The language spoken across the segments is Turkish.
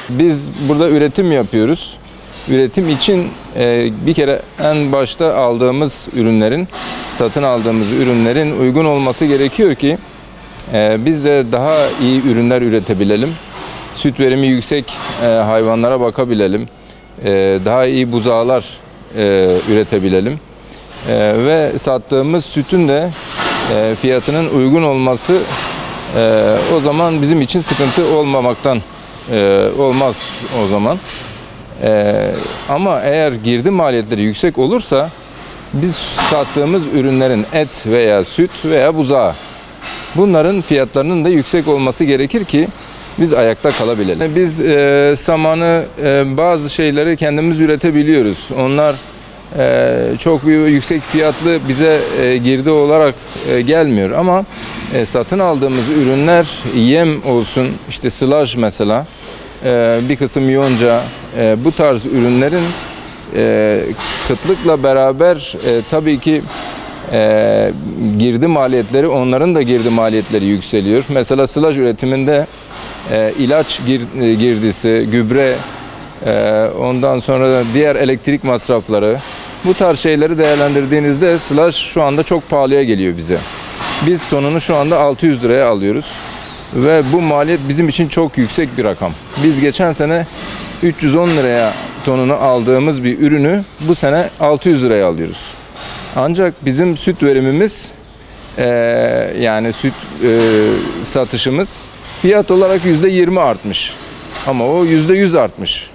Biz burada üretim yapıyoruz. Üretim için bir kere en başta aldığımız ürünlerin, satın aldığımız ürünlerin uygun olması gerekiyor ki biz de daha iyi ürünler üretebilelim. Süt verimi yüksek hayvanlara bakabilelim. Daha iyi buzağlar üretebilelim. Ve sattığımız sütün de fiyatının uygun olması o zaman bizim için sıkıntı olmamaktan olmaz o zaman. Ama eğer girdi maliyetleri yüksek olursa biz sattığımız ürünlerin et veya süt veya buzağı, bunların fiyatlarının da yüksek olması gerekir ki biz ayakta kalabilelim. Biz samanı, bazı şeyleri kendimiz üretebiliyoruz. Onlar çok yüksek fiyatlı bize girdi olarak gelmiyor ama satın aldığımız ürünler yem olsun, işte silaj mesela, bir kısım yonca, bu tarz ürünlerin kıtlıkla beraber tabii ki girdi maliyetleri, onların da girdi maliyetleri yükseliyor. Mesela silaj üretiminde ilaç girdisi, gübre, ondan sonra da diğer elektrik masrafları, bu tarz şeyleri değerlendirdiğinizde silaj şu anda çok pahalıya geliyor bize. Biz tonunu şu anda 600 liraya alıyoruz ve bu maliyet bizim için çok yüksek bir rakam. Biz geçen sene 310 liraya tonunu aldığımız bir ürünü bu sene 600 liraya alıyoruz. Ancak bizim süt verimimiz, yani süt satışımız fiyat olarak %20 artmış ama o %100 artmış.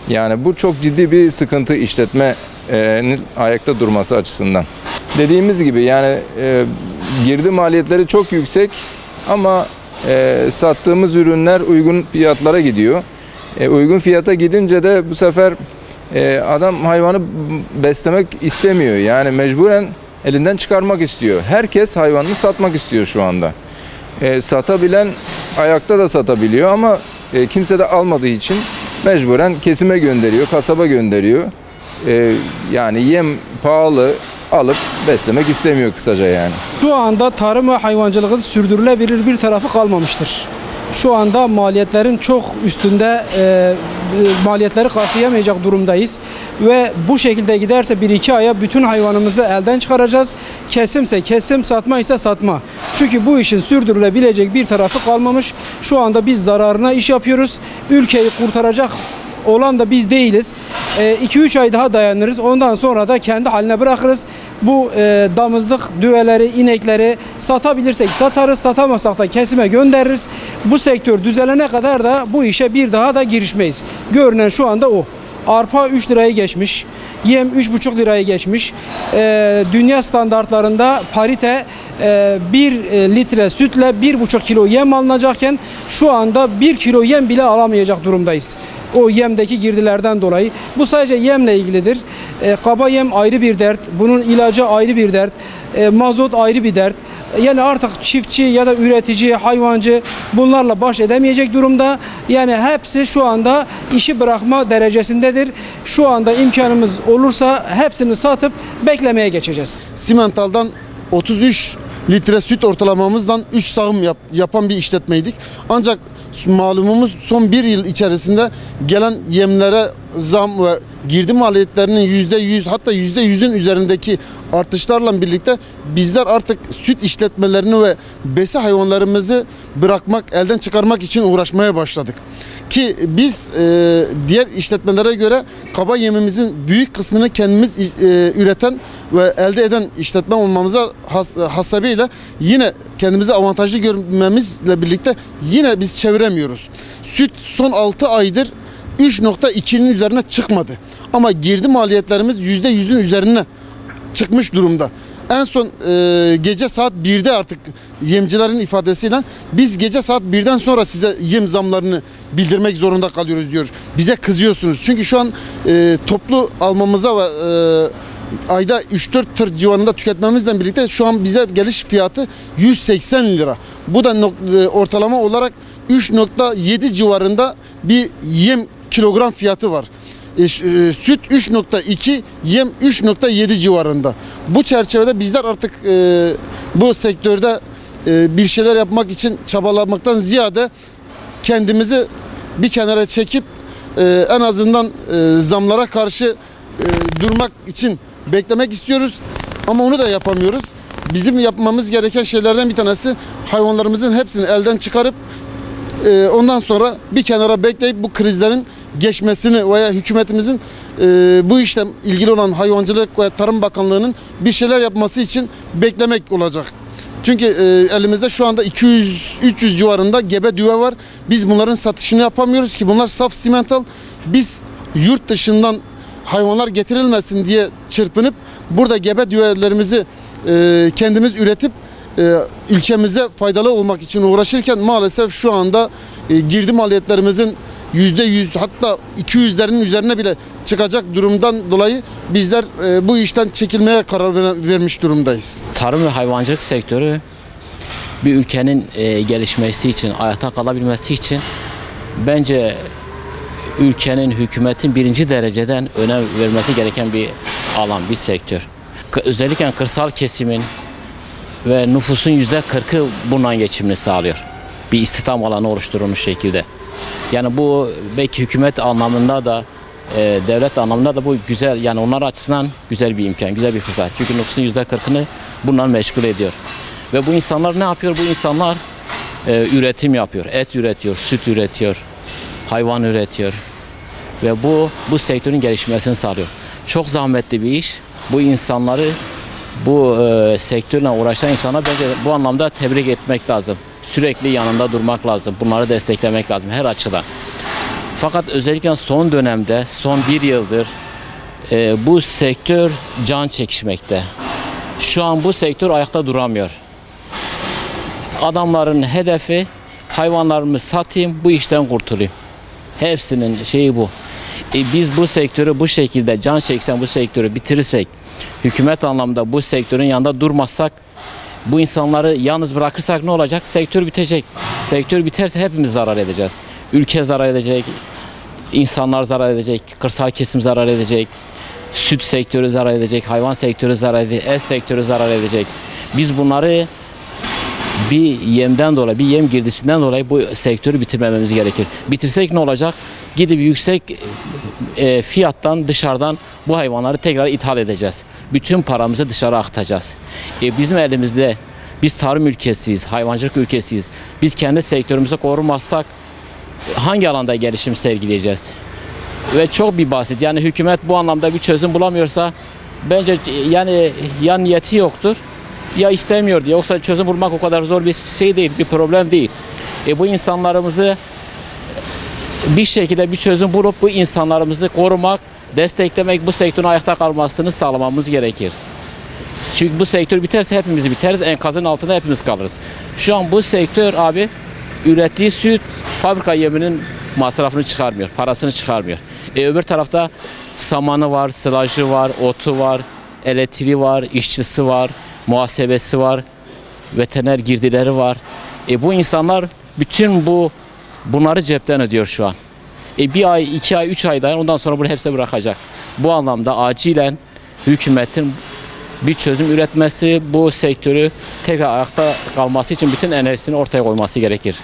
Yani bu çok ciddi bir sıkıntı işletmenin ayakta durması açısından. Dediğimiz gibi yani girdi maliyetleri çok yüksek ama sattığımız ürünler uygun fiyatlara gidiyor. Uygun fiyata gidince de bu sefer adam hayvanı beslemek istemiyor. Yani mecburen elinden çıkarmak istiyor. Herkes hayvanını satmak istiyor şu anda. Satabilen ayakta da satabiliyor ama kimse de almadığı için mecburen kesime gönderiyor, kasaba gönderiyor. Yani yem pahalı, alıp beslemek istemiyor kısaca yani. Şu anda tarım ve hayvancılığın sürdürülebilir bir tarafı kalmamıştır. Şu anda maliyetlerin çok üstünde, maliyetleri karşılayamayacak durumdayız. Ve bu şekilde giderse 1-2 aya bütün hayvanımızı elden çıkaracağız. Kesimse kesim, satma ise satma. Çünkü bu işin sürdürülebilecek bir tarafı kalmamış. Şu anda biz zararına iş yapıyoruz. Ülkeyi kurtaracak olan da biz değiliz. 2-3 ay daha dayanırız. Ondan sonra da kendi haline bırakırız. Bu damızlık düveleri, inekleri satabilirsek satarız, satamazsak da kesime göndeririz. Bu sektör düzelene kadar da bu işe bir daha da girişmeyiz. Görünen şu anda o. Arpa 3 lirayı geçmiş. Yem 3,5 lirayı geçmiş. Dünya standartlarında parite 1 litre sütle 1,5 kilo yem alınacakken şu anda 1 kilo yem bile alamayacak durumdayız. O yemdeki girdilerden dolayı. Bu sadece yemle ilgilidir. Kaba yem ayrı bir dert. Bunun ilacı ayrı bir dert. Mazot ayrı bir dert. Yani artık çiftçi ya da üretici, hayvancı bunlarla baş edemeyecek durumda. Yani hepsi şu anda işi bırakma derecesindedir. Şu anda imkanımız olursa hepsini satıp beklemeye geçeceğiz. Simental'dan 33 litre süt ortalamamızdan 3 sağım yapan bir işletmeydik. Ancak malumumuz son bir yıl içerisinde gelen yemlere zam ve girdi maliyetlerinin %100 hatta %100'ün üzerindeki artışlarla birlikte bizler artık süt işletmelerini ve besi hayvanlarımızı bırakmak, elden çıkarmak için uğraşmaya başladık. Ki biz diğer işletmelere göre kaba yemimizin büyük kısmını kendimiz üreten ve elde eden işletme olmamıza hasebiyle yine kendimizi avantajlı görmemizle birlikte yine biz çeviremiyoruz. Süt son 6 aydır 3,2'nin üzerine çıkmadı. Ama girdi maliyetlerimiz %100'ün üzerine çıkmış durumda. En son gece saat 1'de artık yemcilerin ifadesiyle biz gece saat 1'den sonra size yem zamlarını bildirmek zorunda kalıyoruz diyor. Bize kızıyorsunuz. Çünkü şu an toplu almamıza ve ayda 3-4 tır civarında tüketmemizle birlikte şu an bize geliş fiyatı 180 lira. Bu da ortalama olarak 3,7 civarında bir yem kilogram fiyatı var. süt 3.2, yem 3.7 civarında. Bu çerçevede bizler artık bu sektörde bir şeyler yapmak için çabalamaktan ziyade kendimizi bir kenara çekip en azından zamlara karşı durmak için beklemek istiyoruz. Ama onu da yapamıyoruz. Bizim yapmamız gereken şeylerden bir tanesi hayvanlarımızın hepsini elden çıkarıp ondan sonra bir kenara bekleyip bu krizlerin geçmesini veya hükümetimizin bu işle ilgili olan Hayvancılık ve Tarım Bakanlığı'nın bir şeyler yapması için beklemek olacak. Çünkü elimizde şu anda 200-300 civarında gebe düve var. Biz bunların satışını yapamıyoruz ki bunlar saf simental. Biz yurt dışından hayvanlar getirilmesin diye çırpınıp burada gebe düvelerimizi kendimiz üretip ülkemize faydalı olmak için uğraşırken maalesef şu anda girdi maliyetlerimizin %100 hatta 200'lerin üzerine bile çıkacak durumdan dolayı bizler bu işten çekilmeye karar vermiş durumdayız. Tarım ve hayvancılık sektörü bir ülkenin gelişmesi için, ayakta kalabilmesi için bence ülkenin, hükümetin birinci dereceden önem vermesi gereken bir alan, bir sektör. Özellikle kırsal kesimin ve nüfusun %40'ı bundan geçimini sağlıyor. Bir istihdam alanı oluşturulmuş şekilde. Yani bu belki hükümet anlamında da devlet anlamında da bu güzel, yani onlar açısından güzel bir imkan, güzel bir fırsat. Çünkü nüfusun %40'ını bundan meşgul ediyor. Ve bu insanlar ne yapıyor? Bu insanlar üretim yapıyor, et üretiyor, süt üretiyor, hayvan üretiyor. Ve bu sektörün gelişmesini sağlıyor. Çok zahmetli bir iş. Bu insanları, bu sektörle uğraşan insanlar bence bu anlamda tebrik etmek lazım. Sürekli yanında durmak lazım. Bunları desteklemek lazım her açıdan. Fakat özellikle son dönemde, son bir yıldır bu sektör can çekişmekte. Şu an bu sektör ayakta duramıyor. Adamların hedefi hayvanlarımı satayım, bu işten kurtulayım. Hepsinin şeyi bu. Biz bu sektörü bu şekilde can çeksen, bu sektörü bitirirsek, hükümet anlamda bu sektörün yanında durmazsak, bu insanları yalnız bırakırsak ne olacak? Sektör bitecek. Sektör biterse hepimiz zarar edeceğiz. Ülke zarar edecek, insanlar zarar edecek, kırsal kesim zarar edecek, süt sektörü zarar edecek, hayvan sektörü zarar edecek, et sektörü zarar edecek. Biz bunları bir yemden dolayı, bir yem girdisinden dolayı bu sektörü bitirmememiz gerekir. Bitirsek ne olacak? Gidip yüksek fiyattan dışarıdan bu hayvanları tekrar ithal edeceğiz. Bütün paramızı dışarı akıtacağız. Bizim elimizde, biz tarım ülkesiyiz, hayvancılık ülkesiyiz. Biz kendi sektörümüzü korumazsak hangi alanda gelişim sergileyeceğiz? Ve çok bir basit. Yani hükümet bu anlamda bir çözüm bulamıyorsa bence yani ya niyeti yoktur ya istemiyor. Yoksa çözüm bulmak o kadar zor bir şey değil, bir problem değil. Bu insanlarımızı bir şekilde bir çözüm bulup bu insanlarımızı korumak, desteklemek, bu sektörün ayakta kalmasını sağlamamız gerekir. Çünkü bu sektör biterse hepimiz biteriz, enkazın altında hepimiz kalırız. Şu an bu sektör abi ürettiği süt fabrika yeminin masrafını çıkarmıyor, parasını çıkarmıyor. Öbür tarafta samanı var, silajı var, otu var, elektriği var, işçisi var, muhasebesi var, veteriner girdileri var. Bu insanlar bütün bunları cepten ödüyor şu an. Bir ay, 2 ay, 3 ayda ondan sonra bunu hepsi bırakacak. Bu anlamda acilen hükümetin bir çözüm üretmesi, bu sektörü tekrar ayakta kalması için bütün enerjisini ortaya koyması gerekir.